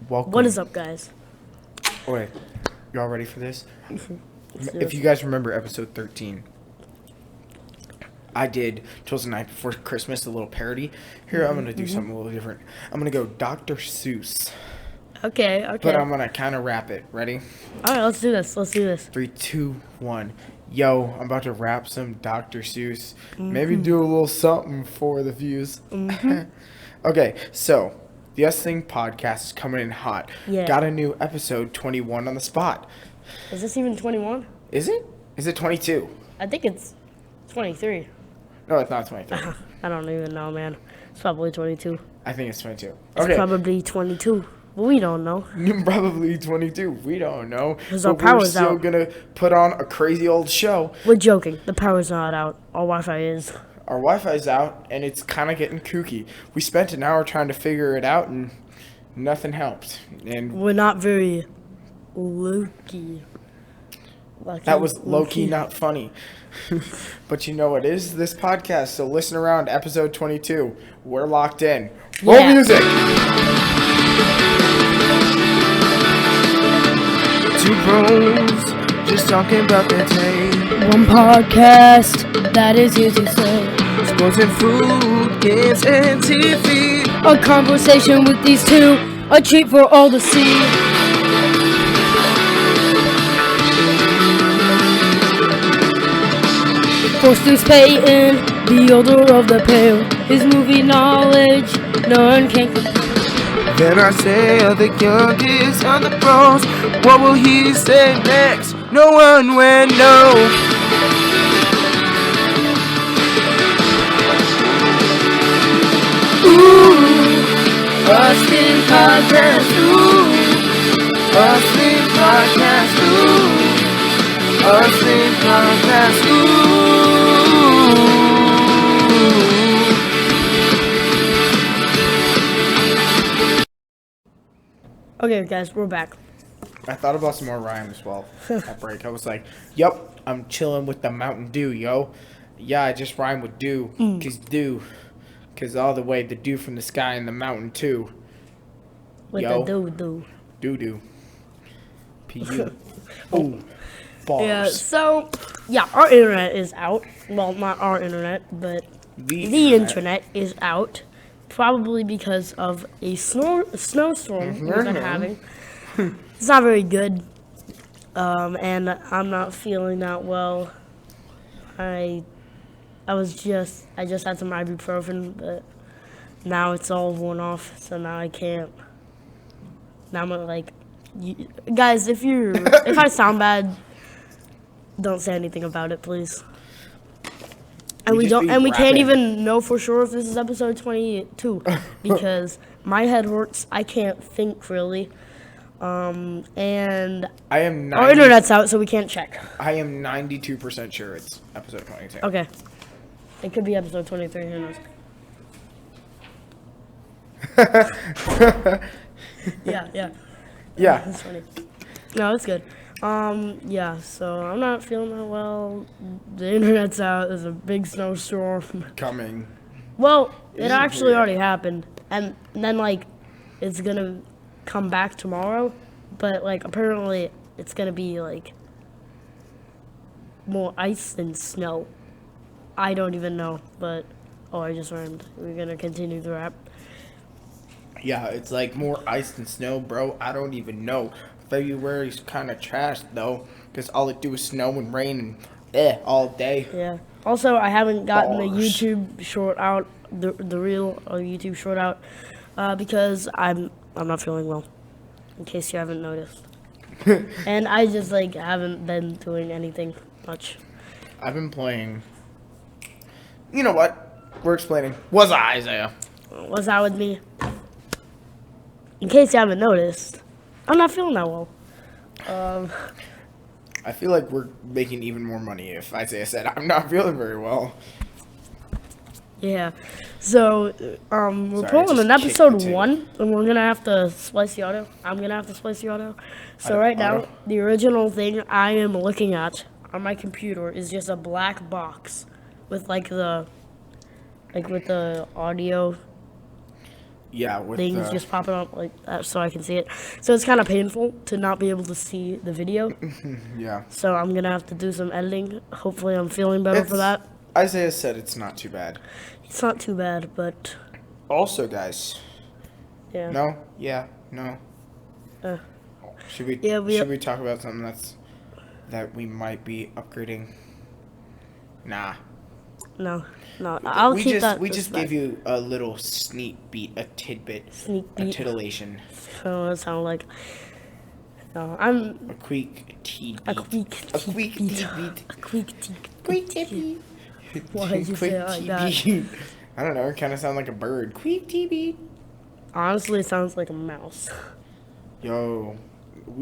Welcome. What is up, guys? Wait, y'all ready for this? do If you guys remember episode 13, I did Twas the Night Before Christmas, a little parody. Here, I'm going to do something a little different. I'm going to go Dr. Seuss, Okay. but I'm going to kind of rap it. Ready? All right, let's do this. 3, 2, 1. Yo, I'm about to rap some Dr. Seuss. Maybe do a little something for the views. Okay, so the Us Thing podcast is coming in hot. Yeah. Got a new episode 21 on the spot. Is this even 21? Is it? Is it 22? I think it's 23. No, it's not 23. I don't even know, man. It's probably 22. I think it's 22. It's Okay. probably 22. But we don't know. Probably 22. We don't know. 'Cause our But we're power's still out. going to put on a crazy old show. We're joking. The power's not out. Our Wi-Fi is. Our Wi-Fi's out, and it's kind of getting kooky. We spent an hour trying to figure it out, and nothing helped. And We're not very low-key. that was low-key not funny. But you know what is this podcast, so listen around, episode 22. We're locked in. Roll Yeah. music! Two bros, just talking about their day. One podcast that is here to say. Sports and food, games and TV. A conversation with these two, a treat for all to see. Forster's Peyton, the older of the pair. His movie knowledge, none can compare. Then I say of the youngest on the pros, what will he say next? No one will know. Ooh, Austin Podcast, ooh, Austin Podcast, ooh, Austin Podcast, ooh. Okay, guys, we're back. I thought about some more rhymes while at break. I was like, yup, I'm chilling with the Mountain Dew, yo. Yeah, I just rhyme with dew, cause all the way the dew from the sky and the mountain too. With Yo. the do. Doo-doo. P-U. Ooh, bars. Yeah, so, yeah, our internet is out. Well, not our internet, but the internet is out. Probably because of a snowstorm we've been having. It's not very good. And I'm not feeling that well. I just had some ibuprofen, but now it's all worn off, so now I can't. Now I'm like, guys, if I sound bad, don't say anything about it, please. And we can't even know for sure if this is episode 22 because my head hurts. I can't think really. And I am our internet's out, so we can't check. I am 92% sure it's episode 22. Okay. It could be episode 23, who knows? Yeah. Yeah. That's funny. No, it's good. Yeah, so I'm not feeling that well. The internet's out. There's a big snowstorm. Coming. Well, it Isn't actually it? already happened. And then, like, it's gonna come back tomorrow. But, like, apparently it's gonna be, like, more ice than snow. I don't even know, but... Oh, I just rhymed. We're gonna continue the rap. Yeah, it's like more ice than snow, bro. I don't even know. February's kind of trash, though, because all it do is snow and rain and all day. Yeah. Also, I haven't gotten the Bars. YouTube short out, the real YouTube short out, because I'm not feeling well. In case you haven't noticed. And I just like haven't been doing anything much. I've been playing. You know what? We're explaining. Was I, Isaiah? What's that with me? In case you haven't noticed, I'm not feeling that well. I feel like we're making even more money if Isaiah said I'm not feeling very well. Yeah. So, we're Sorry, I pulling just an kicked episode the table. 1, and we're gonna have to splice the audio. I'm gonna have to splice the audio. So Audio- right now, audio? the original thing I am looking at on my computer is just a black box with with the audio Yeah, with things just popping up like that so I can see it. So it's kind of painful to not be able to see the video. yeah. So I'm going to have to do some editing. Hopefully I'm feeling better for that. Isaiah said it's not too bad. It's not too bad, but... Also, guys. Yeah. No? Yeah? No? Should we talk about something that we might be upgrading? Nah. No. I'll keep that. We just gave you a little sneak beat, a tidbit, a titillation. So it sounds like. No, I'm. A quick tea beat. A quick tea beat. A quick tea beat. Why did you say it like that? I don't know. It kind of sounds like a bird. Quick tea beat. Honestly, it sounds like a mouse. Yo.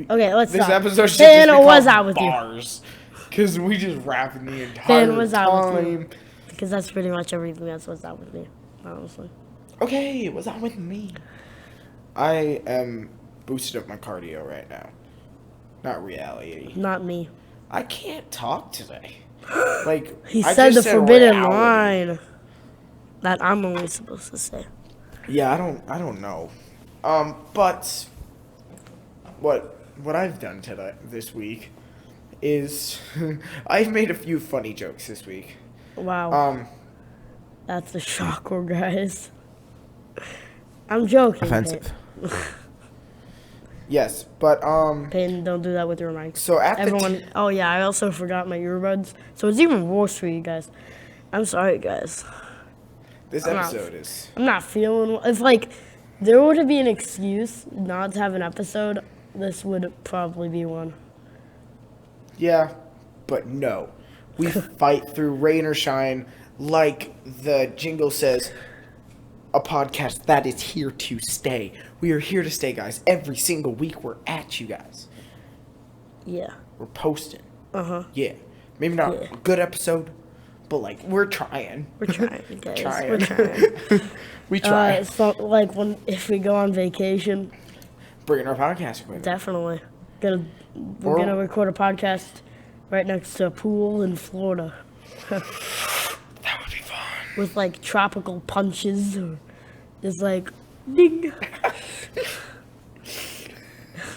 Okay, let's This stop. episode should just be called with bars. Because we just rapping the entire what's out with time. Because that's pretty much everything that's what's out with me, honestly. Okay, what's up with me? I am boosted up my cardio right now. Not reality. Not me. I can't talk today. Like He I said the just forbidden reality. line that I'm only supposed to say. Yeah, I don't know. But what I've done this week is I've made a few funny jokes this week. Wow. That's a shocker, guys. I'm joking. Offensive. Yes, but Peyton, don't do that with your mic. So at everyone. Oh yeah, I also forgot my earbuds. So it's even worse for you guys. I'm sorry, guys. This episode is. I'm not feeling. If like there were to be an excuse not to have an episode, this would probably be one. Yeah, but no. We fight through rain or shine, like the jingle says, a podcast that is here to stay. We are here to stay, guys. Every single week we're at you guys. Yeah. We're posting. Uh-huh. Yeah. Maybe not a good episode, but like we're trying. We're trying, guys. We're trying. We try. So like if we go on vacation. Bring our podcast equipment. Definitely. We're gonna record a podcast right next to a pool in Florida. That would be fun. With like tropical punches, or just like ding.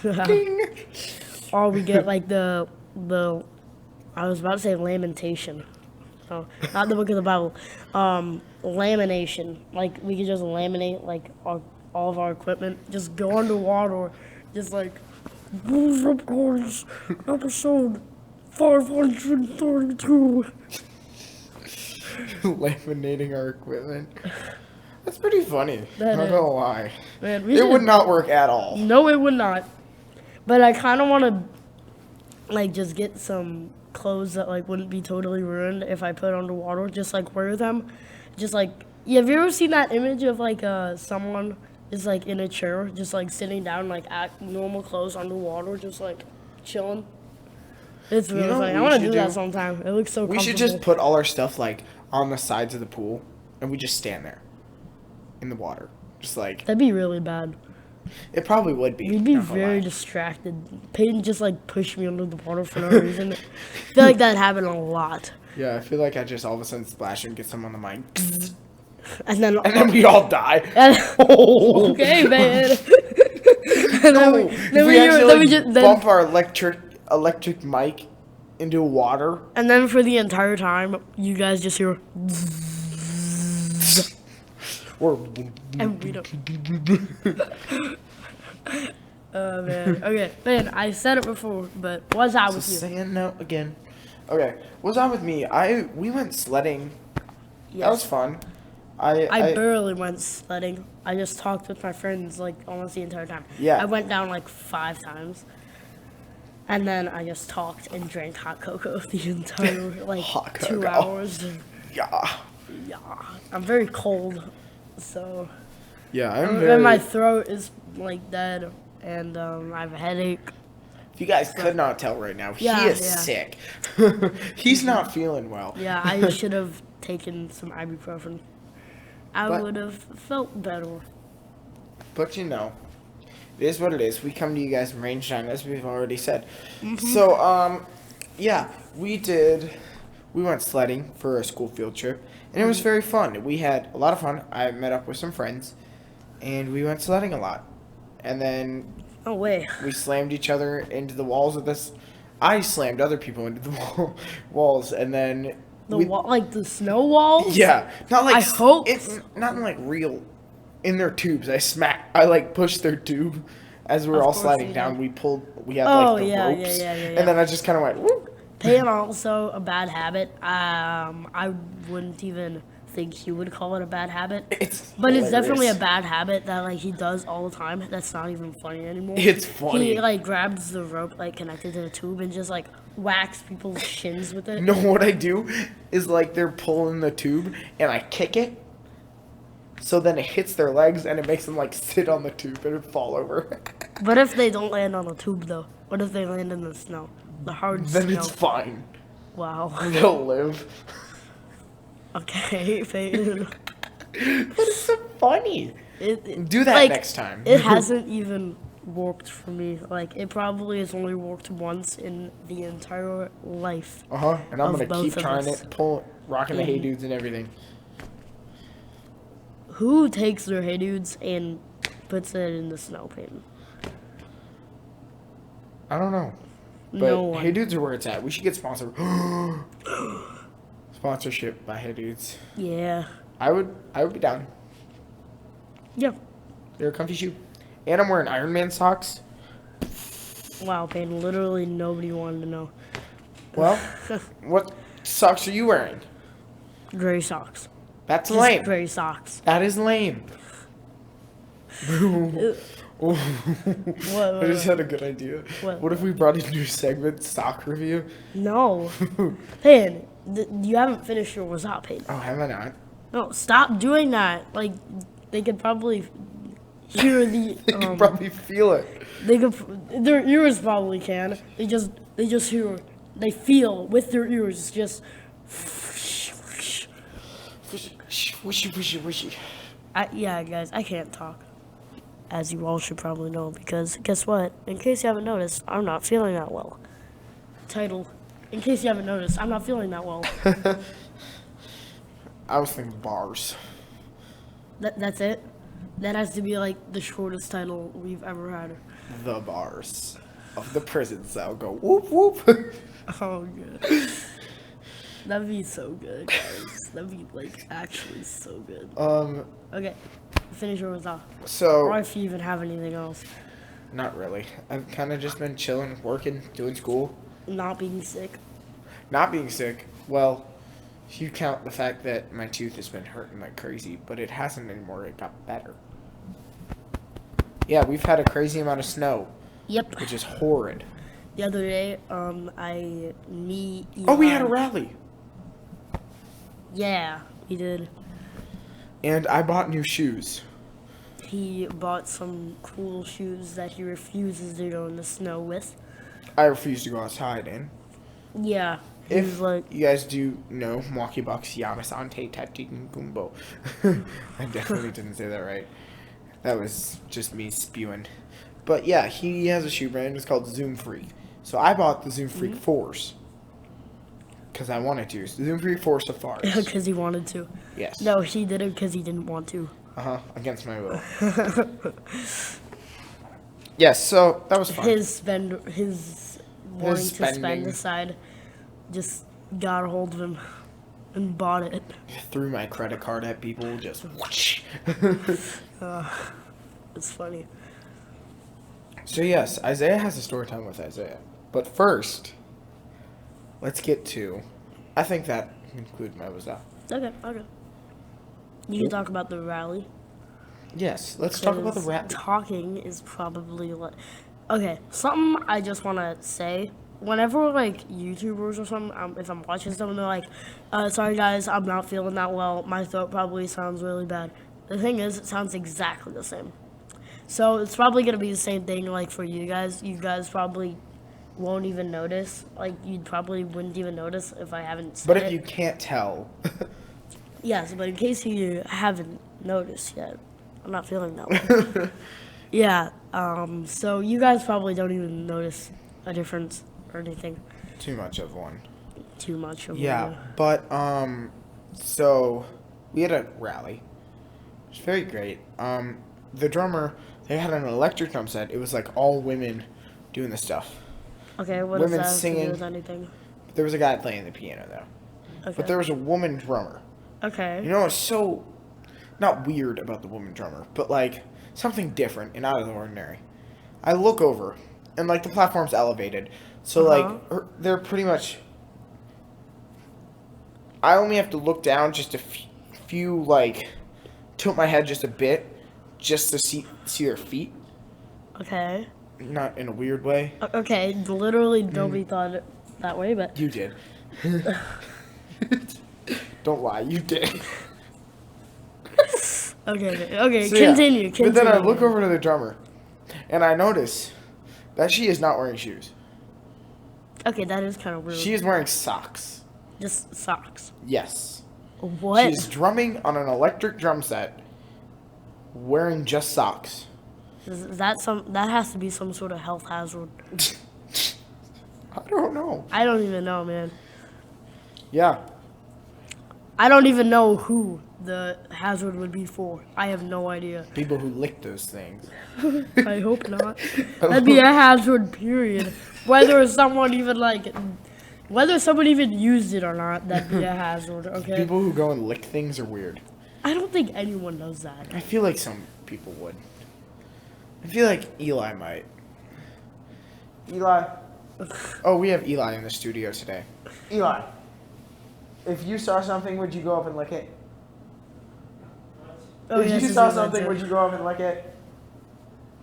Ding. Or we get like the I was about to say lamentation. No, not the book of the Bible. Lamination. Like we could just laminate like all of our equipment. Just go underwater. Just like Up Guys, episode 532. Laminating our equipment. That's pretty funny. Not gonna lie. Man, it would not work at all. No, it would not. But I kind of want to, like, just get some clothes that, like, wouldn't be totally ruined if I put underwater. Just, like, wear them. Just, like, have you ever seen that image of, like, someone is, like, in a chair, just, like, sitting down, like, at normal clothes underwater, just, like, chilling? It's really funny. I want to do that sometime. It looks so comfortable. We should just put all our stuff, like, on the sides of the pool, and we just stand there in the water. Just, like... That'd be really bad. It probably would be. We'd be very distracted. Peyton just, like, pushed me under the water for no reason. I feel like that happened a lot. Yeah, I feel like I just all of a sudden splash and get someone on the mic. And then we all die. Okay, man. And then we just bump our electric mic into water. And then for the entire time, you guys just hear... And we don't... Oh, man. Okay, man, I said it before, but what's up with you? Saying no again. Okay, what's up with me? We went sledding. Yes. That was fun. I barely went sledding. I just talked with my friends, like, almost the entire time. Yeah. I went down, like, 5 times. And then I just talked and drank hot cocoa the entire, like, 2 hours. Yeah. Yeah. I'm very cold, so... Yeah, And my throat is, like, dead, and I have a headache. If you guys could not tell right now, he is sick. He's not feeling well. Yeah, I should have taken some ibuprofen. I would have felt better. But you know, it is what it is. We come to you guys in rain and shine, as we've already said. So, yeah, we went sledding for a school field trip, and it was very fun. We had a lot of fun. I met up with some friends, and we went sledding a lot. And then Oh wait. we slammed each other into the walls of this. I slammed other people into the walls, and then Like the snow walls? yeah, not like I hope it's not like real in their tubes. I like pushed their tube as we were Of all course sliding you down. did. We had Oh, like the yeah, ropes, yeah. and then I just kind of went. Whoop. Paying also a bad habit. I wouldn't even think he would call it a bad habit. But it's definitely a hilarious. bad habit that like he does all the time. That's not even funny anymore. It's funny. He like grabs the rope like connected to the tube and just like whacks people's shins with it. You know what I do is like they're pulling the tube and I kick it, so then it hits their legs and it makes them like sit on the tube and fall over. What if they don't land on the tube though? What if they land in the snow? The hard Then snow. it's fine. Wow. They'll live. Okay, Peyton. But it's so funny. Do that like, next time. It hasn't even worked for me. Like, it probably has only worked once in the entire life. And I'm of gonna both keep of trying us. it, rocking the hey dudes and everything. Who takes their hey dudes and puts it in the snow, Peyton? I don't know. But No one. Hey Dudes are where it's at. We should get sponsored. Sponsorship by Hey Dudes. Yeah. I would be down. Yeah. They're a comfy shoe. And I'm wearing Iron Man socks. Wow, Peyton. Literally nobody wanted to know. Well, what socks are you wearing? Gray socks. That's Just lame. gray socks. That is lame. What? I just had a good idea. What? If we brought a new segment, sock review? No. Peyton, you haven't finished your what's up, Peyton. Oh, have I not? No, stop doing that. Like, they could probably hear the. They can probably feel it. They could. Their ears probably can. They just hear. They feel with their ears. Just. Wishy. Yeah, guys, I can't talk, as you all should probably know, because guess what? In case you haven't noticed, I'm not feeling that well. Title. In case you haven't noticed, I'm not feeling that well. I was thinking bars. That's it. That has to be like the shortest title we've ever had. The bars of the prison cell go whoop whoop. Oh, good. That'd be so good, guys. That'd be like actually so good. Okay. Finish yours off. So. Or if you even have anything else. Not really. I've kind of just been chilling, working, doing school. Not being sick. Not being sick. Well, if you count the fact that my tooth has been hurting like crazy, but it hasn't anymore. It got better. Yeah, we've had a crazy amount of snow. Yep. Which is horrid. The other day, We had a rally. Yeah, we did. And I bought new shoes. He bought some cool shoes that he refuses to go in the snow with. I refuse to go outside in. Yeah. If like, you guys do know Mwaki Bucks Yamasante Tatin Gumbo. I definitely didn't say that right. That was just me spewing. But yeah, he has a shoe brand. It's called Zoom Freak. So I bought the Zoom Freak 4s. Because I wanted to. Zoom Freak 4 Safaris. Because he wanted to. Yes. No, he did it because he didn't want to. Against my will. Yes, so that was fun. His wanting to spend spending. aside just got a hold of him and bought it. Threw my credit card at people, just whoosh. It's funny. So yes, Isaiah has a story time with Isaiah. But first, let's get to, I think that includes my was up. Okay. You can talk about the rally. Yes, let's talk about the rally. Talking is probably like... Okay, something I just want to say. Whenever, like, YouTubers or something, if I'm watching something, they're like, sorry guys, I'm not feeling that well. My throat probably sounds really bad. The thing is, it sounds exactly the same. So it's probably going to be the same thing, like, for you guys. You guys probably won't even notice. Like, you probably wouldn't even notice if I haven't said But it. if you can't tell. Yes, but in case you haven't noticed yet, I'm not feeling that well. Yeah, so you guys probably don't even notice a difference or anything. Too much of one. Too much of Yeah, one. but, so, we had a rally. It was very great. the drummer, they had an electric drum set. It was like all women doing the stuff. Okay, what Women does that have to singing. do with anything? There was a guy playing the piano though. Okay. But there was a woman drummer. Okay. You know what's so not weird about the woman drummer, but like something different and out of the ordinary. I look over and like the platform's elevated. So like they're pretty much I only have to look down just a few like tilt my head just a bit just to see their feet. Okay. Not in a weird way. Okay, literally nobody thought it that way, but... You did. Don't lie, you did. Okay, So, continue. But then I look over to the drummer, and I notice that she is not wearing shoes. Okay, that is kind of weird. She is wearing socks. Just socks. Yes. What? She's drumming on an electric drum set, wearing just socks. Is that has to be some sort of health hazard. I don't know. I don't even know, man. Yeah. I don't even know who the hazard would be for. I have no idea. People who lick those things. I hope not. That'd be a hazard, period. Whether someone even used it or not, that'd be a hazard, okay? People who go and lick things are weird. I don't think anyone does that. I feel like some people would. I feel like Eli might. Eli. Oh, we have Eli in the studio today. Eli. If you saw something, would you go up and lick it? Oh, if yes, you yes, saw yes, something, yes. would you go up and lick it?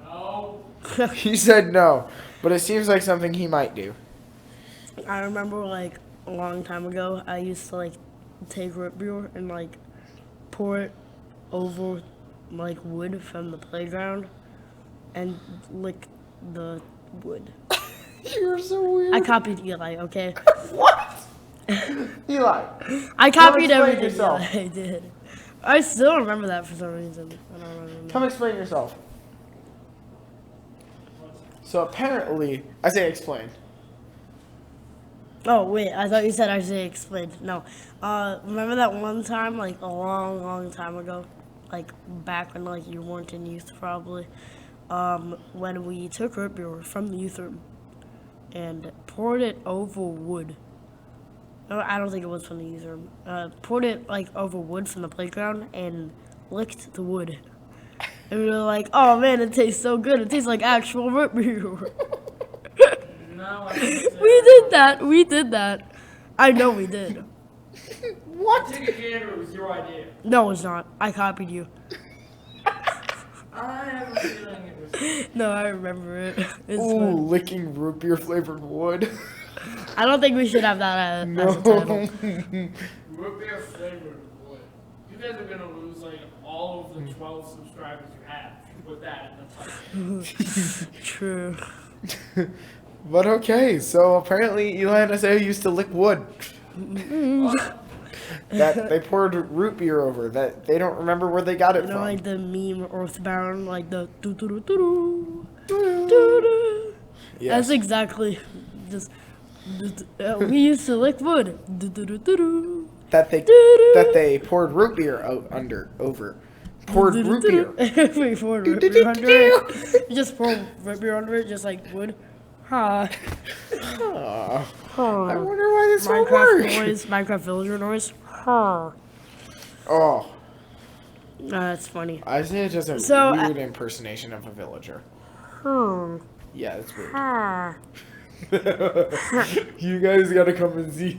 No. He said no, but it seems like something he might do. I remember, a long time ago, I used to, take root beer and, pour it over, wood from the playground and lick the wood. You're so weird. I copied Eli, okay? What? Eli. I copied explain everything yourself. Eli did. I still remember that for some reason. I don't remember. Come explain yourself. So apparently, I say explain. Oh, wait, I thought you said I should explain. No. Remember that one time, a long, long time ago? Back when, you weren't in youth, probably. When we took root beer from the youth room and poured it over wood. No, I don't think it was from the youth room. Poured it, over wood from the playground and licked the wood. And we were like, oh, man, it tastes so good. It tastes like actual root beer. No, I We did that. I know we did. What? Take a gander, it was your idea. No, it's not. I copied you. I have a feeling it was. No, I remember it. It's Ooh, fun. licking root beer flavored wood. I don't think we should have that as a title. Root beer flavored wood. You guys are gonna lose all of the 12 subscribers you have with that in the title. True. But okay, so apparently Eli and Isaiah used to lick wood. That they poured root beer over. That they don't remember where they got it You know, from. the meme Earthbound, the doo-doo-doo-doo. Yes. That's exactly just. We used to lick wood. Doo-doo-doo-doo. that they poured root beer over. Poured root beer. We poured root beer under it. You just pour root beer under it, just like wood. Ha. Aw. Huh. I wonder why this won't Minecraft work. noise, Minecraft villager noise. Huh. Oh, That's funny. Isaiah does a So, weird impersonation of a villager. Yeah, that's weird. Huh. You guys gotta come and see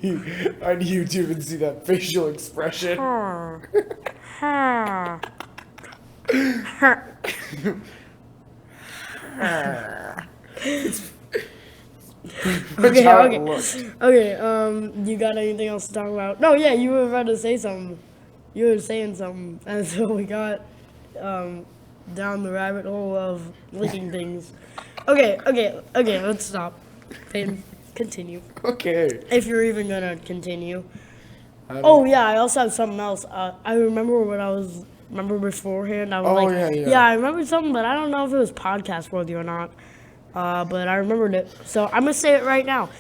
on YouTube and see that facial expression. Huh. Huh. That's how it looks. Okay, you got anything else to talk about? No, yeah, you were about to say something. You were saying something, and so we got down the rabbit hole of licking things. Okay, let's stop. Peyton, continue. Okay. If you're even gonna continue. Oh, yeah, I also have something else. I remember remember beforehand, I was Oh, like, yeah. I remember something, but I don't know if it was podcast worthy or not. But I remembered it. So I'm going to say it right now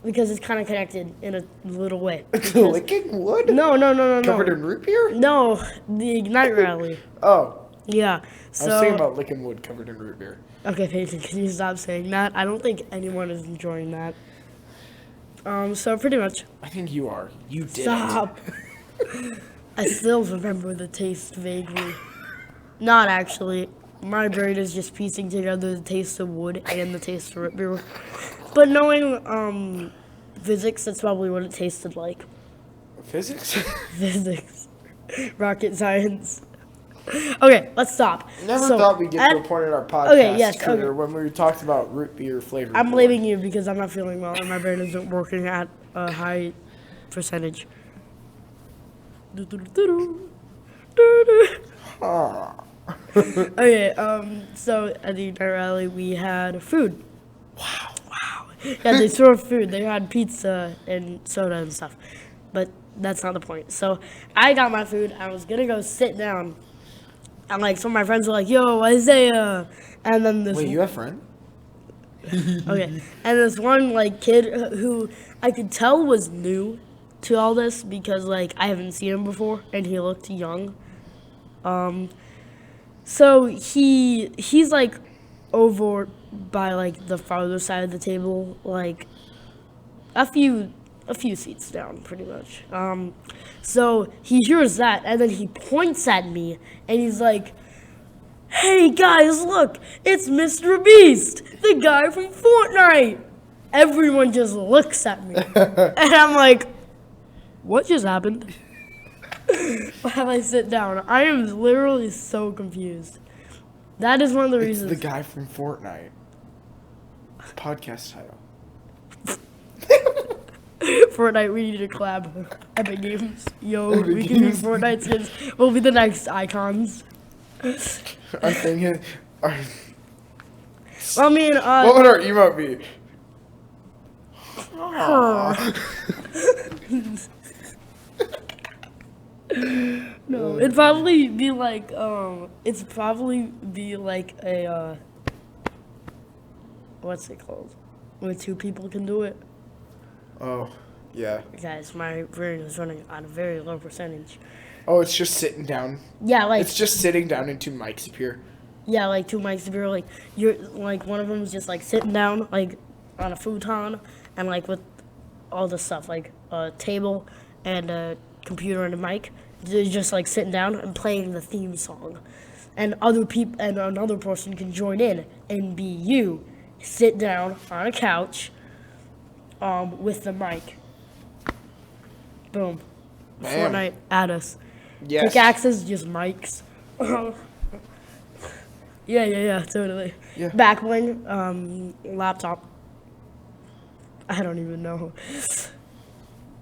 because it's kind of connected in a little way. Licking wood? No. Covered in root beer? No, the Ignite rally. Oh. Yeah. I was thinking So about licking wood covered in root beer. okay, Peyton, can you stop saying that? I don't think anyone is enjoying that. So pretty much. I think you are. You did Stop. I still remember the taste vaguely. Not actually. My brain is just piecing together the taste of wood and the taste of root beer. But knowing physics, that's probably what it tasted like. Physics? Physics. Rocket science. Okay, let's stop. Never So, thought we'd get to a at- point in our podcast Okay, yes, career okay. when we talked about root beer flavored. I'm wood. blaming you because I'm not feeling well and my brain isn't working at a high percentage. Ah. Okay, so at the night rally we had food. Wow. Yeah, they served food. They had pizza and soda and stuff. But that's not the point. So I got my food. I was gonna go sit down. And like some of my friends were like, yo, Isaiah. And then this Wait, you have friend? okay. And this one like kid who I could tell was new to all this because like I haven't seen him before and he looked young. So he's like over by like the farther side of the table, like a few seats down pretty much. So he hears that and then he points at me and he's like, hey guys, look, it's Mr. Beast, the guy from Fortnite. Everyone just looks at me. And I'm like, what just happened? While I sit down, I am literally so confused. That is one of the It's reasons. the guy from Fortnite. Podcast title. Fortnite, we need to collab. Epic Games. Yo, Epic we can do Games. Fortnite skins. We'll be the next icons. I'm thinking. Well, I mean, What would our emote be? no, it'd probably be like, it's probably be like a, what's it called? Where two people can do it. Oh, yeah. Guys, my brain is running on a very low percentage. Oh, it's just sitting down. Yeah, like, It's just sitting down and two mics appear. yeah, like two mics. If you're like, you're like one of them is just like sitting down, like on a futon, and like with all the stuff, like a table and a computer and a mic. They're just like sitting down and playing the theme song, and other people and another person can join in and be you, sit down on a couch, with the mic. Boom. Bam. Fortnite at us. Yes. Pickaxes, just mics. Yeah, totally. Yeah. Back bling, laptop. I don't even know.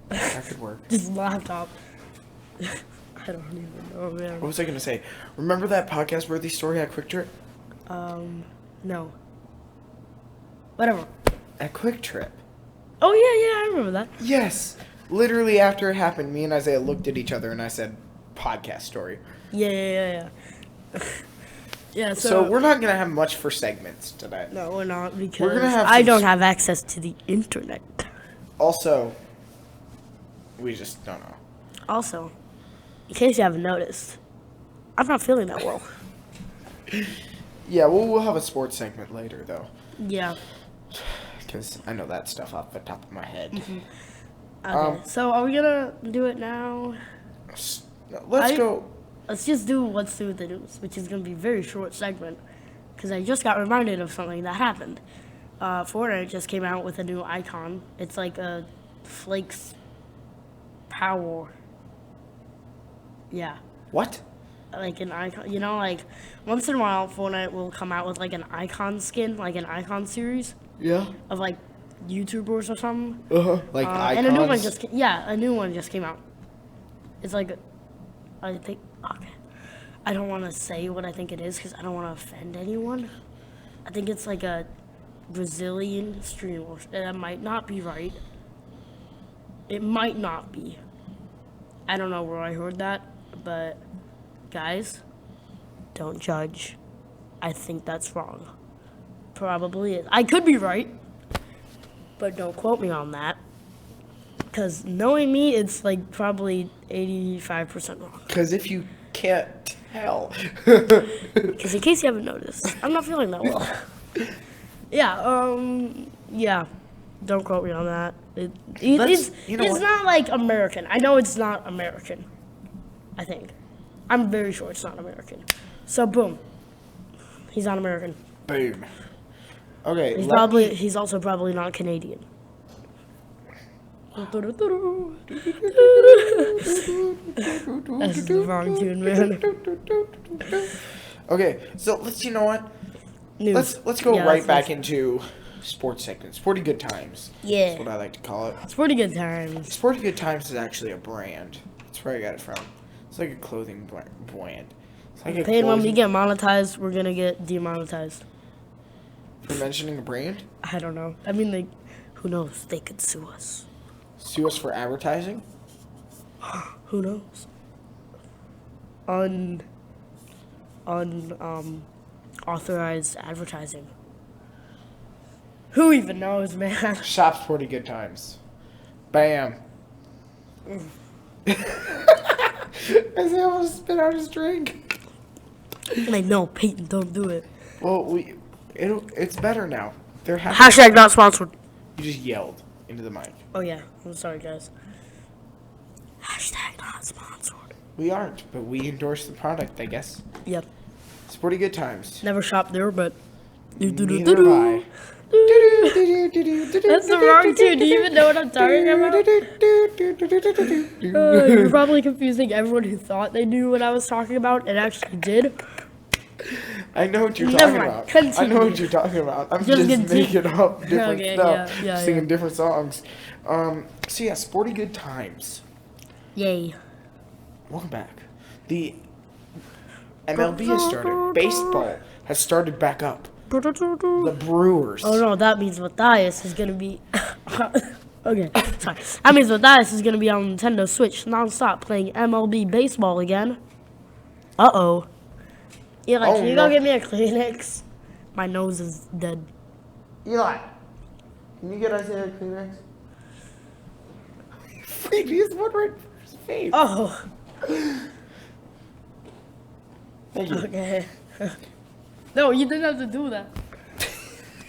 That could work. Just laptop. I don't even know, man. What was I gonna say? Remember that podcast worthy story at Quick Trip? No. Whatever. At Quick Trip. Oh, yeah, I remember that. Yes. Literally after it happened, me and Isaiah looked at each other and I said, podcast story. Yeah. Yeah, So we're not gonna have much for segments today. No, we're not, because We're gonna have I some don't have access to the internet. Also, we just don't know. Also, in case you haven't noticed, I'm not feeling that well. Yeah, we'll have a sports segment later though, Yeah. because I know that stuff off the top of my head. Okay, so are we gonna do it now? Let's I- go. Let's just do What's New with the News, which is gonna be a very short segment, because I just got reminded of something that happened. Fortnite just came out with a new icon. It's like a Flakes Power. Yeah. What? Like an icon, you know, like once in a while Fortnite will come out with like an icon skin, like an icon series Yeah. of like YouTubers or something. Like icons. And a new one a new one just came out. It's like, I think, okay. I don't want to say what I think it is because I don't want to offend anyone. I think it's like a Brazilian streamer. That might not be right. It might not be. I don't know where I heard that, but guys, don't judge. I think that's wrong. Probably is. I could be right, but don't quote me on that. Because knowing me, it's like probably 85% wrong. Because if you can't hell? Because in case you haven't noticed, I'm not feeling that well. Yeah. Don't quote me on that. It's not like American. I know it's not American. I think. I'm very sure it's not American. So boom. He's not American. Boom. Okay. He's also probably not Canadian. That's the wrong tune, man. Okay, so you know what? News. Let's go Yeah, right that's back into sports segments. Sporty Good Times. Yeah. That's what I like to call it. Sporty Good Times. Sporty Good Times is actually a brand. That's where I got it from. It's like a clothing brand. It's like Pain, when we get monetized, we're gonna get demonetized. For mentioning a brand? I don't know. I mean, like, who knows? They could sue us. Sue us for advertising? Who knows? Authorized advertising. Who even knows, man? Shop Sporty Good Times. Bam. As he almost spit out his drink. I know, Peyton, don't do it. Well, it's better now. They're happy. Hashtag not sponsored. You just yelled into the mic. Oh yeah, I'm sorry, guys. Hashtag not sponsored. We aren't, but we endorse the product, I guess. Yep. Sporty Good Times. Never shopped there, but. Neither have I. That's the wrong tune. Do you even know what I'm talking about? You're probably confusing everyone who thought they knew what I was talking about and actually did. I know what you're Never talking mind. about. Continue. I know what you're talking about. I'm just making up different stuff, singing different songs. So yeah, Sporty Good Times. Yay. Welcome back. The MLB has started. Baseball has started back up. The Brewers. Oh no, that means Matthias is gonna be. Okay, sorry. That means Matthias is gonna be on Nintendo Switch nonstop playing MLB baseball again. Uh-oh. Eli, can you go get me a Kleenex? My nose is dead. Eli, can you get Isaiah a Kleenex? Freak, he has one right for his face. Oh. Thank you. Okay. No, you didn't have to do that.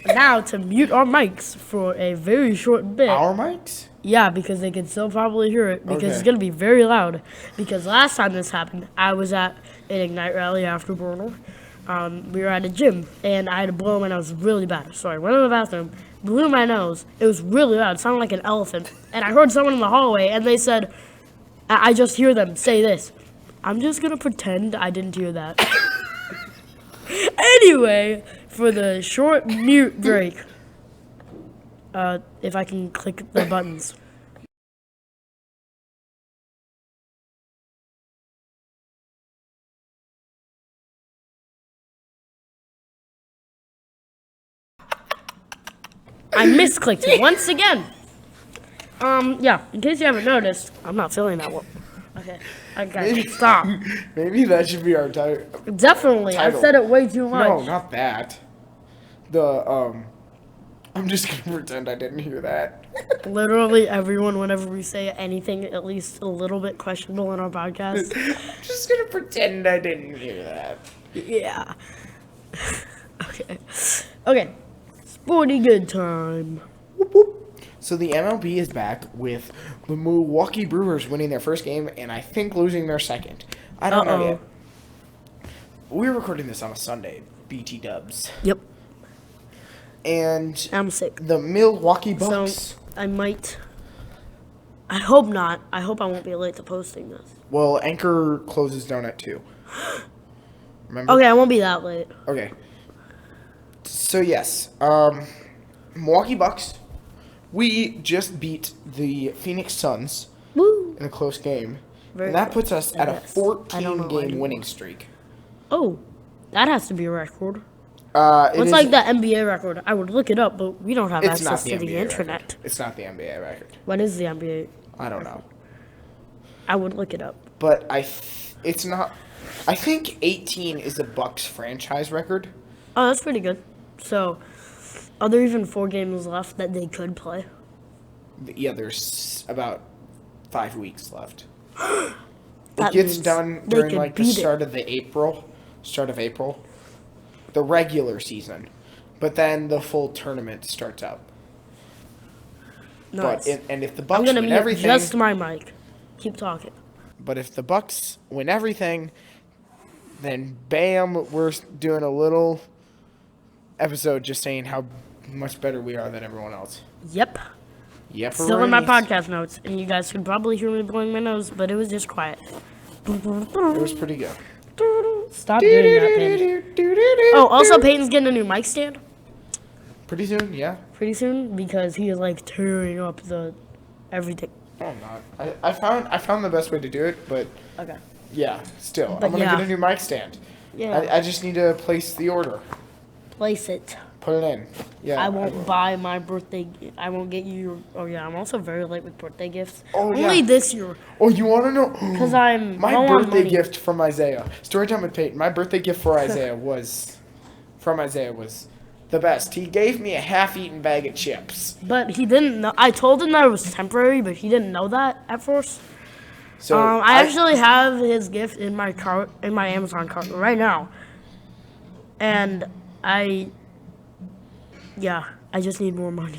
Now to mute our mics for a very short bit. Our mics? Yeah, because they can still probably hear it because it's Okay. gonna be very loud. Because last time this happened, I was at an Ignite rally after Bruno. We were at a gym and I had to blow my nose really bad. So I went in the bathroom, blew my nose. It was really loud. It sounded like an elephant. And I heard someone in the hallway and they said, I just hear them say this. I'm just gonna pretend I didn't hear that. Anyway, for the short mute break, if I can click the buttons. I misclicked it once again. Yeah, in case you haven't noticed, I'm not feeling that well. Okay, stop. Maybe that should be our title. Definitely, I've said it way too much. No, not that. I'm just gonna pretend I didn't hear that. Literally everyone, whenever we say anything at least a little bit questionable in our podcast. I'm just gonna pretend I didn't hear that. Yeah. Okay. Sporty good time. Whoop, whoop. So the MLB is back with the Milwaukee Brewers winning their first game and I think losing their second. I don't know yet. We're recording this on a Sunday, BT Dubs. Yep. And I'm sick. the Milwaukee Bucks. So I hope not. I hope I won't be late to posting this. Well, Anchor closes down at 2. Remember? Okay, I won't be that late. Okay. So yes, Milwaukee Bucks. We just beat the Phoenix Suns Woo. in a close game, Very and that close, puts us I at a guess. I don't know 14-game anymore. winning streak. Oh, that has to be a record. It It's is- like the NBA record. I would look it up, but we don't have It's not access the to the NBA internet. record. It's not the NBA record. What is the NBA? I don't know, I would look it up. but it's not. I think 18 is the Bucks franchise record. Oh, that's pretty good. So, are there even 4 games left that they could play? Yeah, there's about 5 weeks left. That gets means done they during could like the beat it. start of April, the regular season, but then the full tournament starts out. Nice. And if the I'm Bucks gonna win mute everything, just my mic. Keep talking. but if the Bucks win everything, then bam, we're doing a little episode just saying how much better we are than everyone else. Yep. Yep. Still in my podcast notes, and you guys could probably hear me blowing my nose, but it was just quiet. It was pretty good. Stop doing that, Peyton. Oh, also Peyton's getting a new mic stand Pretty soon, yeah. pretty soon because he is like tearing up the everything. No, I'm not. I found the best way to do it, but Okay. yeah, still, But I'm gonna yeah. get a new mic stand. Yeah. I just need to place the order, Place it. put it in. Yeah. I won't buy my birthday. I won't get you. Oh yeah, I'm also very late with birthday gifts. Oh, yeah. Only this year, Oh, you want to know? cause I'm My low on birthday money. gift from Isaiah. Storytime with Peyton. My birthday gift for Isaiah was the best. He gave me a half-eaten bag of chips. But he didn't know. I told him that it was temporary, but he didn't know that at first. So I actually have his gift in my cart, in my Amazon cart right now, and I just need more money.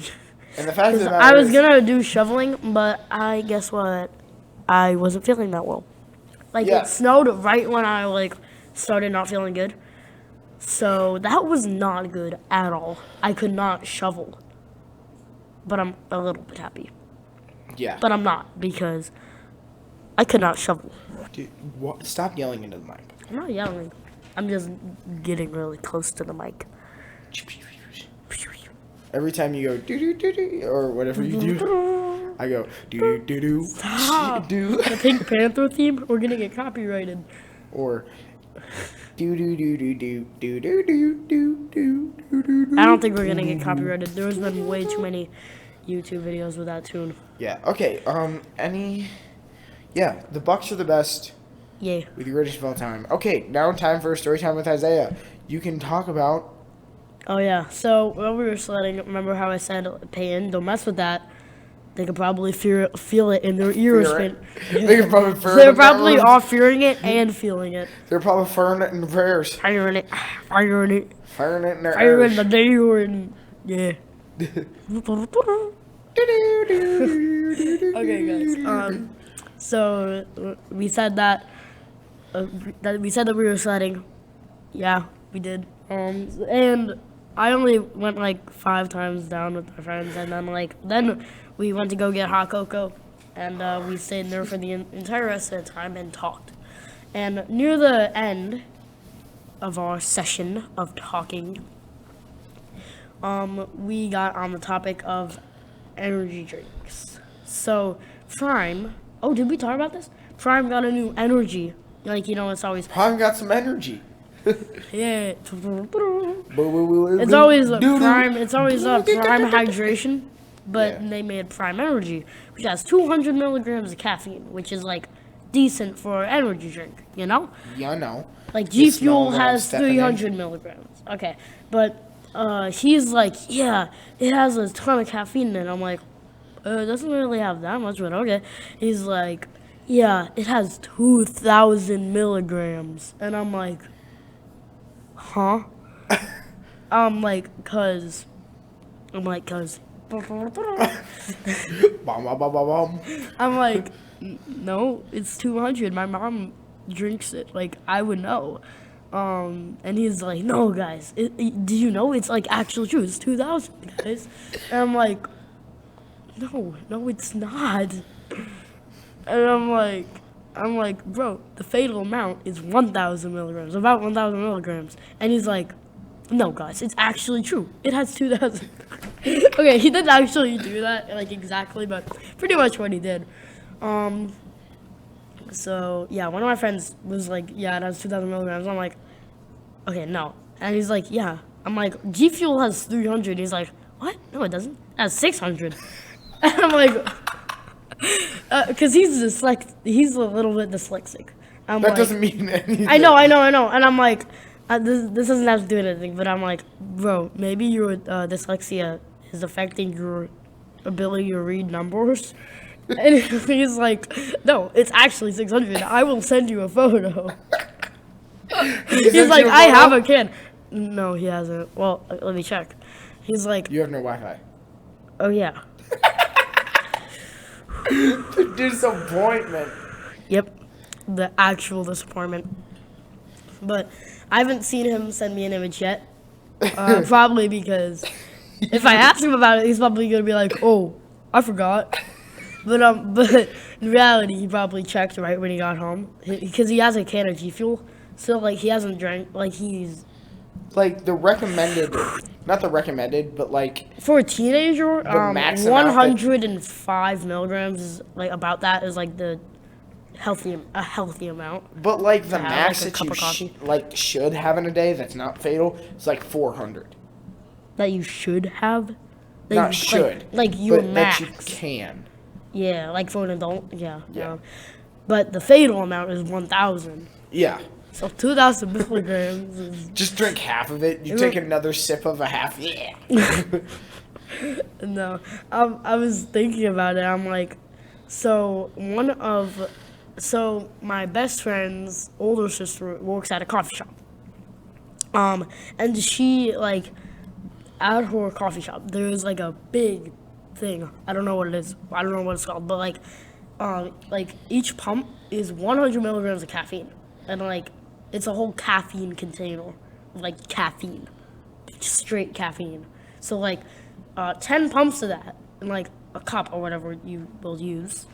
and the fact of the matter I was is, gonna do shoveling, but I guess what? I wasn't feeling that well. Like Yeah. it snowed right when I like started not feeling good. So that was not good at all. I could not shovel. But I'm a little bit happy. yeah. But I'm not because I could not shovel. Dude, stop yelling into the mic. I'm not yelling. I'm just getting really close to the mic. Every time you go do do do do or whatever you do, I go do do do Stop. do The Pink Panther theme, we're gonna get copyrighted. or do do do do do do do do do do do do. I don't think we're gonna get copyrighted. There's been way too many YouTube videos with that tune. Yeah. Okay. Yeah. The Bucks are the best. Yeah. With the greatest of all time. Okay. Now time for story time with Isaiah. You can talk about. Oh yeah. So while we were sledding, remember how I said, Peyton, don't mess with that. They could probably feel it in their ears. They could probably fear They're it. probably all fearing it and feeling it. They're probably firing it in their prayers. Firing it. Firing it. Firing it in their Firing ears. the day you're in. Yeah. Okay, guys. So we said that we were sledding. Yeah, we did. And I only went like 5 times down with my friends, and then we went to go get hot cocoa, and we stayed there for the entire rest of the time and talked. And near the end of our session of talking, we got on the topic of energy drinks. So Prime, oh, did we talk about this? Prime got a new energy. Like, you know, it's always, Prime got some energy. yeah. It's It's always a Prime, it's always a Prime hydration, but Yeah. they made Prime Energy, which has 200 milligrams of caffeine, which is like decent for an energy drink, you know? Yeah, I know. Like You G smell Fuel what I'm has stepping in. 300 milligrams. Okay, but he's like, yeah, it has a ton of caffeine in it. I'm like, it doesn't really have that much, but okay. He's like, yeah, it has 2,000 milligrams, and I'm like, huh? cause. Bom, bom, bom, bom, bom. I'm like, no, it's 200. My mom drinks it. Like, I would know. And he's like, no, guys. Do you know it's like actually true? It's 2,000, guys. And I'm like, no, it's not. And I'm like, bro, the fatal amount is 1,000 milligrams, about 1,000 milligrams. And he's like, no, guys, it's actually true. It has 2,000. Okay, he didn't actually do that, like, exactly, but pretty much what he did. So, yeah, one of my friends was like, yeah, it has 2,000 milligrams. I'm like, okay, no. And he's like, yeah. I'm like, G Fuel has 300. He's like, what? No, it doesn't. It has 600. And I'm like, because he's a little bit dyslexic. I'm That like, doesn't mean anything. I know. And I'm like, this doesn't have to do with anything, but I'm like, bro, maybe your dyslexia is affecting your ability to read numbers. And he's like, no, it's actually 600. I will send you a photo. He's like, I have a can. No, he hasn't. Well, let me check. He's like, You have no Wi-Fi. oh yeah. The disappointment. Yep, the actual disappointment. But I haven't seen him send me an image yet. Probably because if I ask him about it, he's probably gonna be like, "Oh, I forgot." But in reality, he probably checked right when he got home because he has a can of G Fuel. So like he hasn't drank. Like he's Like the recommended, not the recommended, but like for a teenager, max amount that- 105 milligrams is like about that is like the healthy amount. But like the have, max like, a that cup you of coffee. should have in a day that's not fatal is like 400. That you should have. That Not you, should, like your but max. that you can. Yeah, like for an adult. Yeah. Yeah. But the fatal amount is 1,000. Yeah, So 2,000 milligrams is just drink half of it. You take another sip of a half. Yeah. no. I was thinking about it. I'm like, so my best friend's older sister works at a coffee shop. And she like at her coffee shop there's like a big thing. I don't know what it is. I don't know what it's called, but like each pump is 100 milligrams of caffeine, and like it's a whole caffeine container, of, like caffeine, just straight caffeine. So like 10 pumps of that, and like a cup or whatever you will use,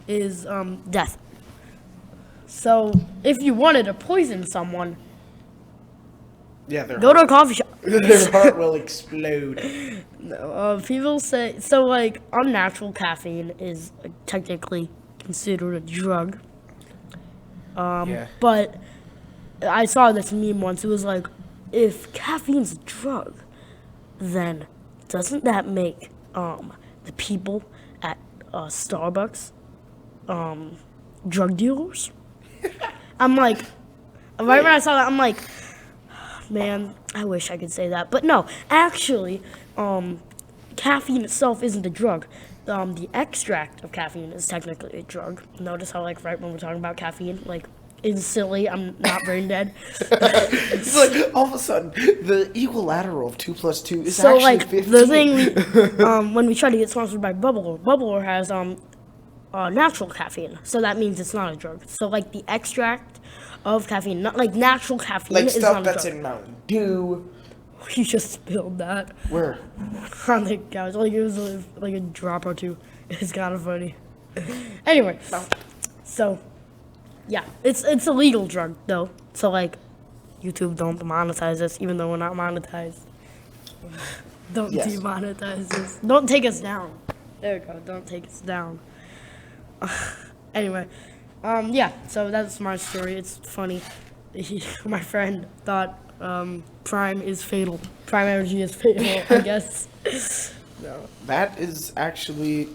is death. So if you wanted to poison someone, Yeah, go to a coffee shop. their heart will explode. No, people say so. Like unnatural caffeine is technically considered a drug. Yeah. But I saw this meme once. It was like, if caffeine's a drug, then doesn't that make the people at Starbucks drug dealers? I'm like, right when I saw that, I'm like, man, I wish I could say that. But no, actually, caffeine itself isn't a drug. The extract of caffeine is technically a drug. Notice how, like, right when we're talking about caffeine, like, instantly, I'm not brain dead. It's like all of a sudden the equilateral of 2 + 2 is So, actually like, 15. the thing, when we try to get sponsored by Bubbler has, natural caffeine. So that means it's not a drug. So, like, the extract of caffeine, not like natural caffeine, like is stuff not a that's drug. in Mountain Dew. You just spilled that Where? on the couch. Like, it was like a drop or two. It's kind of funny. Anyway, so, yeah, it's a legal drug, though. So, like, YouTube don't monetize us, even though we're not monetized. Don't Yes. demonetize us. Don't take us down. There we go. Don't take us down. Anyway, yeah, so that's my story. It's funny. My friend thought Prime is fatal. Prime energy is fatal, I guess. No. That is actually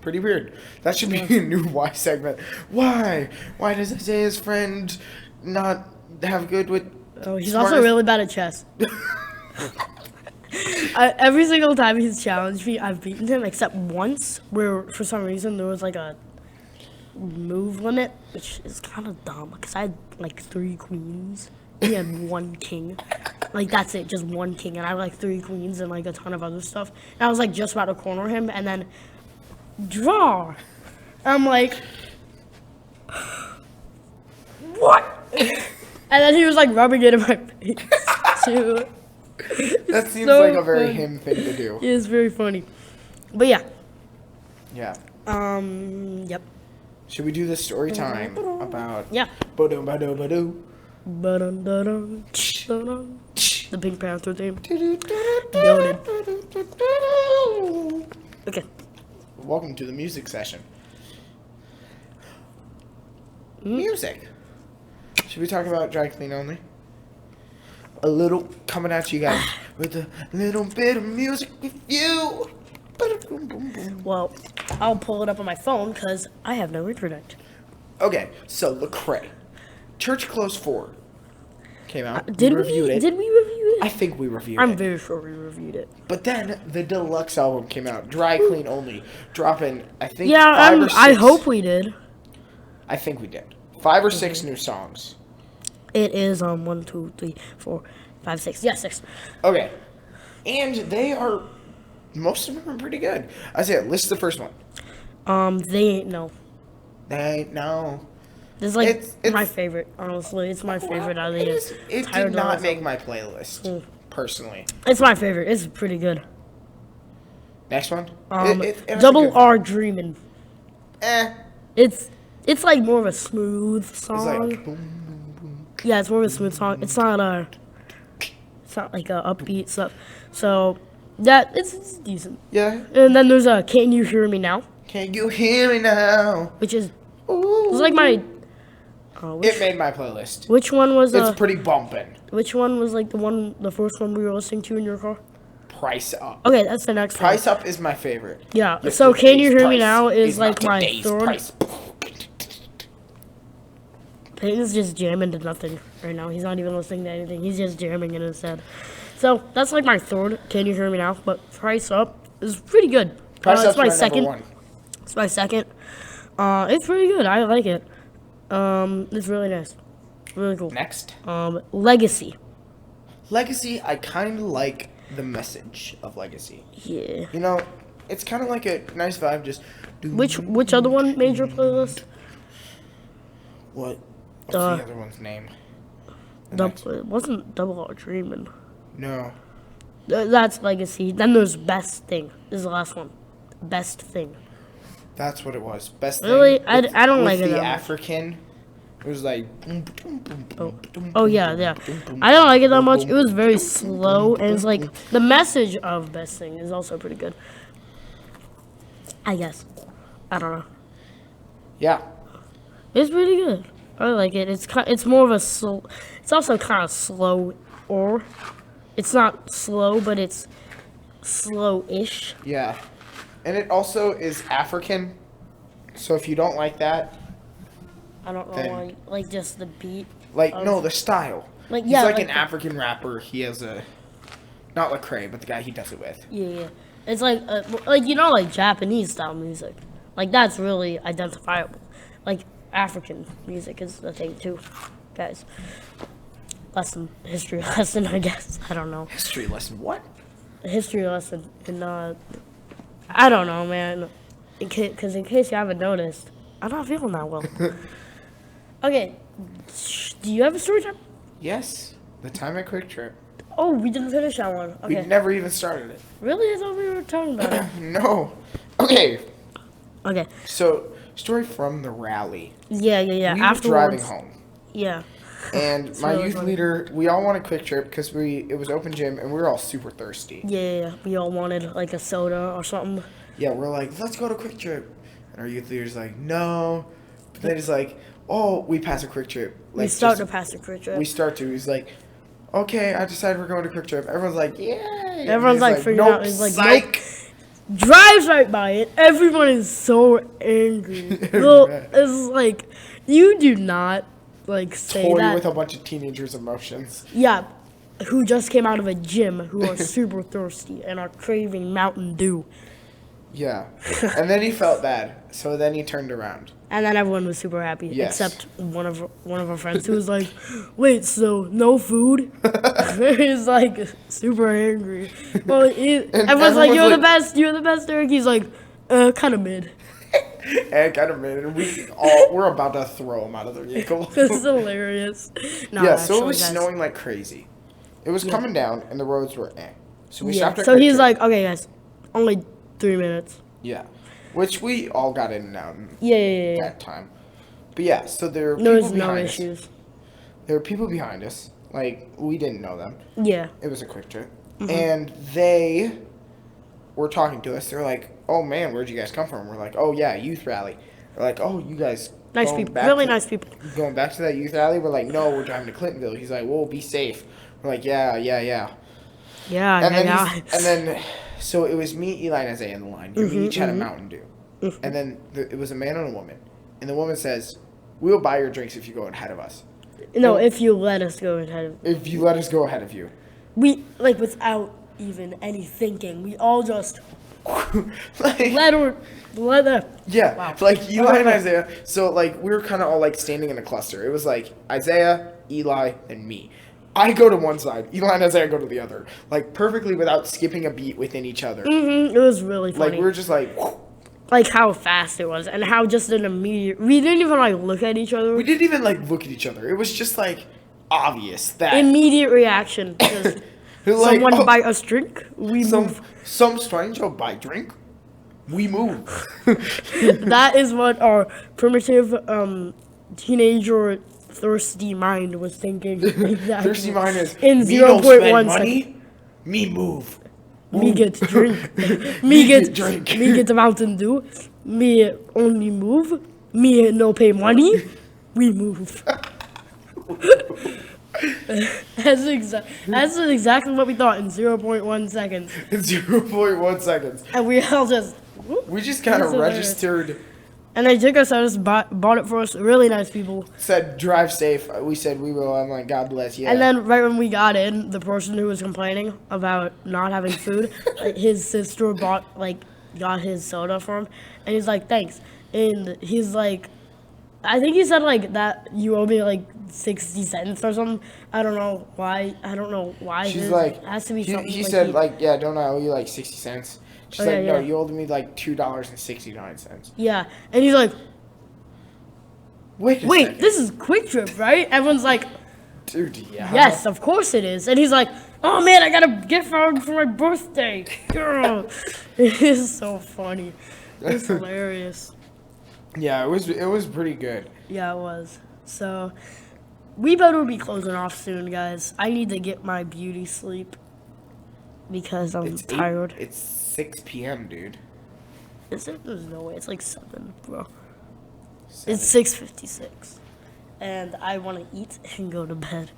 pretty weird. That should be a new why segment. Why? Why does Isaiah's friend not have good with? Oh, he's smartest- also really bad at chess. Every single time he's challenged me, I've beaten him, except once, where for some reason there was like a move limit, which is kind of dumb, because I had like 3 queens. He had 1 king. Like, that's it, just 1 king. And I had like 3 queens and like a ton of other stuff. And I was like just about to corner him, and then draw. I'm like, what? And then he was like rubbing it in my face too. That seems so like a very funny. him thing to do. It is very funny. But yeah. Yeah. Yep. Should we do the story time about? Yeah. Ba-dum, ba-dum, ba-dum. Ba-dum-da-dum, da-dum. The Pink Panther theme. Noted. Okay. Welcome to the music session. Music. Should we talk about dry clean only? A little coming at you guys with a little bit of music with you. Well, I'll pull it up on my phone because I have no internet. Okay, so Lecrae, Church Close 4 came out. Did we reviewed it. Did we review I think we reviewed I'm it. very sure we reviewed it. But then the deluxe album came out, dry clean only, dropping I think Yeah, 5 or 6. I hope we did. I think we did 5 or 6 new songs. It is 1, 2, 3, 4, 5, 6. Yeah, 6. Okay, and they are most of them are pretty good. I say list the first one. They ain't no. They ain't no. This is like It's- my favorite. Honestly, it's my favorite out of the It entire did not deluxe make album. my playlist personally. It's my favorite. It's pretty good. Next one. It was a Double good one. R Dreamin'. It's like more of a smooth It's song. like boom, boom, boom. Yeah, it's more of a smooth song. It's not like a upbeat stuff. So that it's decent. Yeah. And then there's a Can You Hear Me Now, Can you hear me now? which is Ooh. it's like my It made my playlist. which one was It's pretty bumping. which one was like the first one we were listening to in your car? Price Up. Okay, that's the next one. Price Up is my favorite. Yeah. So Can You Yesterday's Hear Me price Now is like not my today's third. price. Peyton's just jamming to nothing right now. He's not even listening to anything. He's just jamming in his head. So that's like my third. Can You Hear Me Now? But Price Up is pretty good. Price It's Up's my my second. number 1. It's my second. It's pretty good. I like it. It's really nice. Really cool. Next. Legacy. Legacy, I kind of like the message of Legacy. Yeah. You know, it's kind of like a nice vibe. Just Which other one made your playlist? What? What's Uh, the other one's name? It wasn't Double R Dreamin'. No. That's Legacy. Then there's Best Thing. This is the last one. Best Thing. That's what it was. Best Really? thing. I don't with like it the that much. African. It was like. Oh yeah. I don't like it that much. It was very slow, and it's like the message of Best Thing is also pretty good. I guess. I don't know. Yeah. It's pretty good. I like it. It's more of a slow. It's also kind of slow, or it's not slow, but it's slow-ish. Yeah. And it also is African. So if you don't like that, I don't know Then- why. Like just the beat. like of- no, the style. Like He's yeah. like like an African rapper. He has a, not Lecrae, but the guy he does it with. Yeah. It's like like Japanese style music. Like that's really identifiable. Like African music is the thing too, guys. History lesson, I guess. I don't know. History lesson. What? A history lesson, and I don't know, man. Because in case you haven't noticed, I'm not feeling that well. Okay, do you have a story time? Yes. The time at Quick Trip. Oh, we didn't finish that one. We Okay. never even started it. Really? I thought we were talking about it. No. Okay. Okay. So, story from the rally. Yeah. We were driving Afterwards. home. Yeah. And my really youth funny. leader, we all wanted Quick Trip because it was open gym and we were all super thirsty. Yeah. We all wanted like a soda or something. Yeah, we're like, let's go to Quick Trip. And our youth leader's like, no. But then he's like, oh, we pass a Quick Trip. We Like, start just- to pass the Quick Trip. We start to. He's like, okay, I decided we're going to Quick Trip. Everyone's like, yay. Everyone's And like he's freaking nope, out. He's like, psych. Drives right by it. Everyone is so angry. Well, it's like you do not like say Toy that. with a bunch of teenagers' emotions. Yeah, who just came out of a gym, who are super thirsty and are craving Mountain Dew. Yeah. And then he felt bad. So then he turned around. And then everyone was super happy, Yes. except one of our friends who was like, "Wait, so no food?" He's like super angry. Well, everyone's like, "You're the best. You're the best, Eric." He's like, kind of mid." And kind of made it. And we're about to throw him out of the vehicle. It's hilarious. No, Yeah, so it actually, was guys. snowing like crazy. It was coming down and the roads were eh. So we Yeah. stopped at So Quick he's Trip. like, "Okay, guys, only 3 minutes." Yeah. Which we all got in and out in Yeah. that time. But yeah, so there were There people was no behind us. issues. There were people behind us. Like, we didn't know them. Yeah. It was a Quick Trip. Mm-hmm. And they were talking to us. They're like, oh man, where'd you guys come from? We're like, oh yeah, youth rally. They're like, oh, you guys Nice going people. back Really to- nice people. Going back to that youth rally? We're like, no, we're driving to Clintonville. He's like, whoa, be safe. We're like, yeah. Yeah. And then, so it was me, Eli, and Isaiah in the line. Mm-hmm, We each had a Mountain Dew. And then it was a man and a woman. And the woman says, we'll buy your drinks if you go ahead of us. No, if you let us go ahead of. If you let us go ahead of you. We, like, without even any thinking, we all just like, let yeah, like Eli and Isaiah. So like we were kind of all like standing in a cluster. It was like Isaiah, Eli, and me. I go to one side. Eli and Isaiah go to the other. Like perfectly without skipping a beat within each other. It was really funny. Like we were just like. Like how fast it was, and how just an immediate. We didn't even like look at each other. We didn't even like look at each other. It was just like obvious that immediate reaction. Because like, someone buy us drink, we move. Some stranger buy drink, we move. That is what our primitive teenager thirsty mind was thinking. Exactly. Thirsty mind is in me don't 0.1 spend money, second. me move. Me get drink. Me get drink. Me get the Mountain Dew. Me only move. Me no pay money. We move. That's exactly what we thought in 0.1 seconds. In 0.1 seconds. And we all just. We just kind of registered. And they took us. I just bought it for us. Really nice people. Said drive safe. We said we will. I'm like, God bless you. And then right when we got in, the person who was complaining about not having food, his sister got his soda for him, and he's like, thanks. And he's like, I think he said like that you owe me like 60 cents or something. I don't know why. She's like, it has to be something. He said like, yeah, don't I owe you like 60 cents? She's like, no, you owed me like $2.69. Yeah, and he's like, wait, this is Quick Trip, right? Everyone's like, dude, yeah. Yes, of course it is. And he's like, oh man, I got a gift card for my birthday. Girl. It is so funny. It's hilarious. Yeah, it was pretty good. Yeah, it was. So, we better be closing off soon, guys. I need to get my beauty sleep because I'm tired. It's 6 p.m., dude. Is it? There's no way. It's like 7, bro. 7. It's 6:56. And I want to eat and go to bed.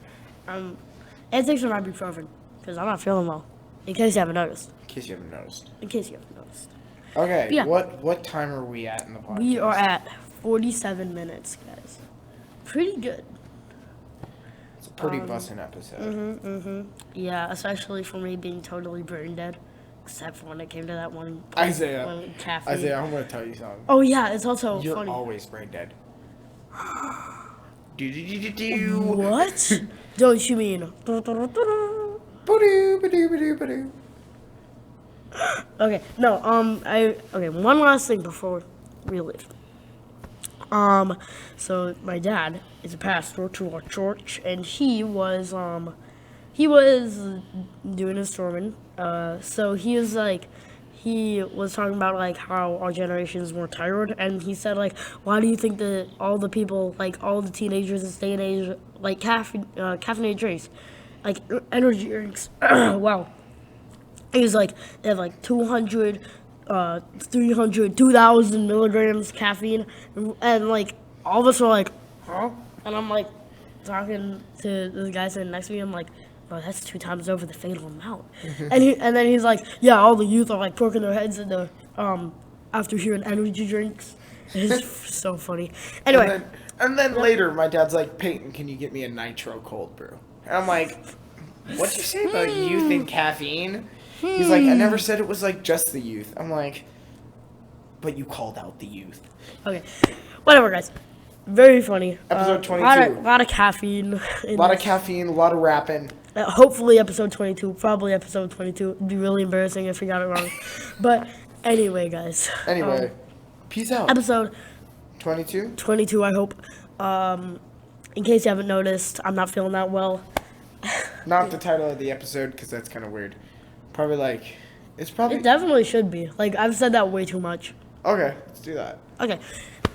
And take some ibuprofen because I'm not feeling well. In case you haven't noticed. Okay, yeah. What time are we at in the podcast? We are at 47 minutes, guys. Pretty good. It's a pretty bussin' episode. Yeah, especially for me being totally brain dead. Except for when it came to that one. Isaiah, caffeine. I'm going to tell you something. Oh, yeah, it's also You're funny. You're always brain dead. What? Don't you mean? Okay, no, okay, one last thing before we leave. So my dad is a pastor to our church, and he was doing his sermon. So he was talking about like how our generation is more tired, and he said like, why do you think that all the people, like all the teenagers in this day and age, like caffeinated drinks, like energy drinks? Wow. He was like, they have like 200, 300, 2,000 milligrams caffeine, and like all of us were like, huh? And I'm like talking to the guy sitting next to me. I'm like, bro, that's 2 times over the fatal amount. And then he's like, yeah, all the youth are like poking their heads in the after hearing energy drinks. It's so funny. Anyway, and then later, my dad's like, Peyton, can you get me a nitro cold brew? And I'm like, what'd you say about youth and caffeine? He's like, I never said it was like just the youth. I'm like, but you called out the youth. Okay, whatever, guys. Very funny. Episode 22. A lot of caffeine. A lot of caffeine, a lot of rapping. Hopefully episode 22. Probably episode 22. It'd be really embarrassing if we got it wrong. But anyway, guys. Anyway, peace out. Episode 22? 22, I hope. In case you haven't noticed, I'm not feeling that well. Not the title of the episode, because that's kind of weird. Probably like, it's probably... It definitely should be. Like, I've said that way too much. Okay, let's do that. Okay.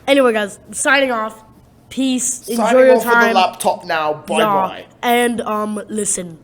Anyway, guys, signing off. Peace. Enjoy Signing your off time. for the laptop now. Bye-bye. And, listen.